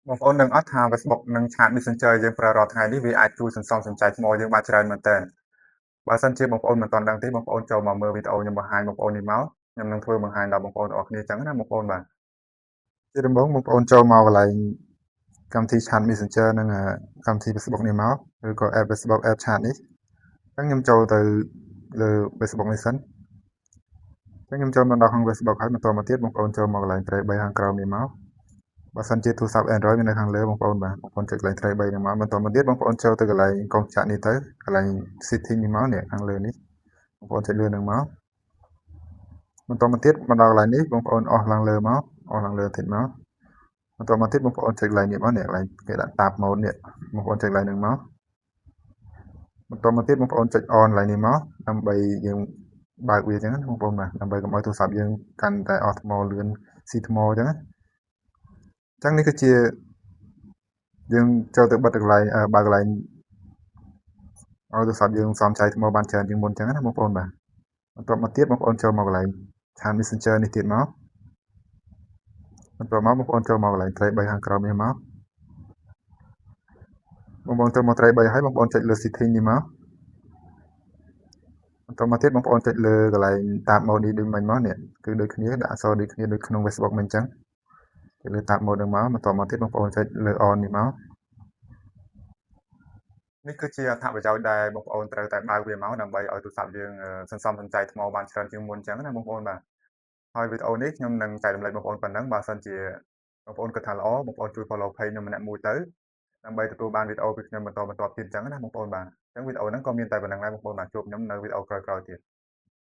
បងប្អូនដឹងអត់ថា Facebook និង Chat Messenger យើងប្រើរាល់ថ្ងៃនេះវាអាចជួយសន្សំសំចៃថ្មយើងបានច្រើនមែនទែនបើសិនជាបងប្អូនមិនទាន់ដឹងទេបងប្អូនចូលមកមើលវីដេអូខ្ញុំបង្ហាញបងប្អូននេះមកខ្ញុំនឹងធ្វើបង្ហាញដល់បងប្អូនទាំងអស់គ្នាចឹងណាបងប្អូនបាទជាដំបូងបងប្អូនចូលមកកន្លែងកម្មវិធី Chat Messenger និងកម្មវិធី Facebook នេះមកឬក៏ app Facebook app Chat នេះអញ្ចឹងខ្ញុំចូលទៅលើ Facebook នេះសិនអញ្ចឹងខ្ញុំចូលមកដល់ក្នុង Facebook ហើយបន្តមកទៀតបងប្អូនចូលមកកន្លែង3ខាងក្រោមនេះមកបើសិនជាទូរស័ព្ទ Android មាននៅខាងលើបងប្អូនបាទបងប្អូនចុចកន្លែង3នេះមកបន្តមកទៀតបងប្អូនចូលទៅកន្លែងកុំចាក់នេះទៅកន្លែង setting នេះមកនេះខាងលើនេះបងប្អូនចុចលើនឹងមកបន្តមកទៀតមកដល់កន្លែងនេះបងប្អូនអស់ឡើងលើមកអស់ឡើងលើតិចមកបន្តមកទៀតបងប្អូនចុចកន្លែងនេះមកនេះកន្លែងគេដាក់ tab mode នេះបងប្អូនចុចកន្លែងនឹងមកបន្តមកទៀតបងប្អូនចុច on កន្លែងនេះមកដើម្បីយើងបើកវាអញ្ចឹងណាបងប្អូនបាទដើម្បីកុំឲ្យទូរស័ព្ទយើងកាន់តែអស់ថ្មលឿនស៊ីថ្មអញ្ចឹងណាអញ្ចឹងនេះគឺជាយើងចូលទៅបិទកន្លែងបើកកន្លែងឲ្យទូរស័ព្ទយើងសំចៃថ្មបានច្រើនជាងមុនអញ្ចឹងណាបងប្អូនបាទបន្តមកទៀតបងប្អូនចូលមកកន្លែង Chat Messenger នេះទៀតមកបន្តមកបងប្អូនចូលមកកន្លែង3ខាងក្រោមនេះមកបងប្អូនចូលមក3ហើយបងប្អូនចុចលើ setting នេះមកបន្តមកទៀតបងប្អូនចុចលើកន្លែង tab mode នេះដូចមិញមកនេះគឺដូចគ្នាដាក់អក្សរដូចគ្នាដូចក្នុង Facebook មិញអញ្ចឹងចុចលើ tab mode នឹងមកបន្តមកទៀតបងប្អូនចុចលើ on នេះមកនេះគឺជាអត្ថប្រយោជន៍ដែលបងប្អូនត្រូវតែបើកវាមកដើម្បីឲ្យទូរស័ព្ទយើងសន្សំសំចៃថ្មបានច្រើនជាងមុនអញ្ចឹងណាបងប្អូនបាទហើយវីដេអូនេះខ្ញុំនឹងចែករំលែកបងប្អូនប៉ុណ្ណឹងបើសិនជាបងប្អូនគិតថាល្អបងប្អូនជួយ follow page ខ្ញុំម្នាក់មួយទៅដើម្បីទទួលបានវីដេអូពីខ្ញុំបន្តទៀតអញ្ចឹងណាបងប្អូនបាទអញ្ចឹងវីដេអូហ្នឹងក៏មានតែប៉ុណ្្នឹងដែរបងប្អូនបាទជួបខ្ញុំនៅវីដេអូក្រោយៗទៀត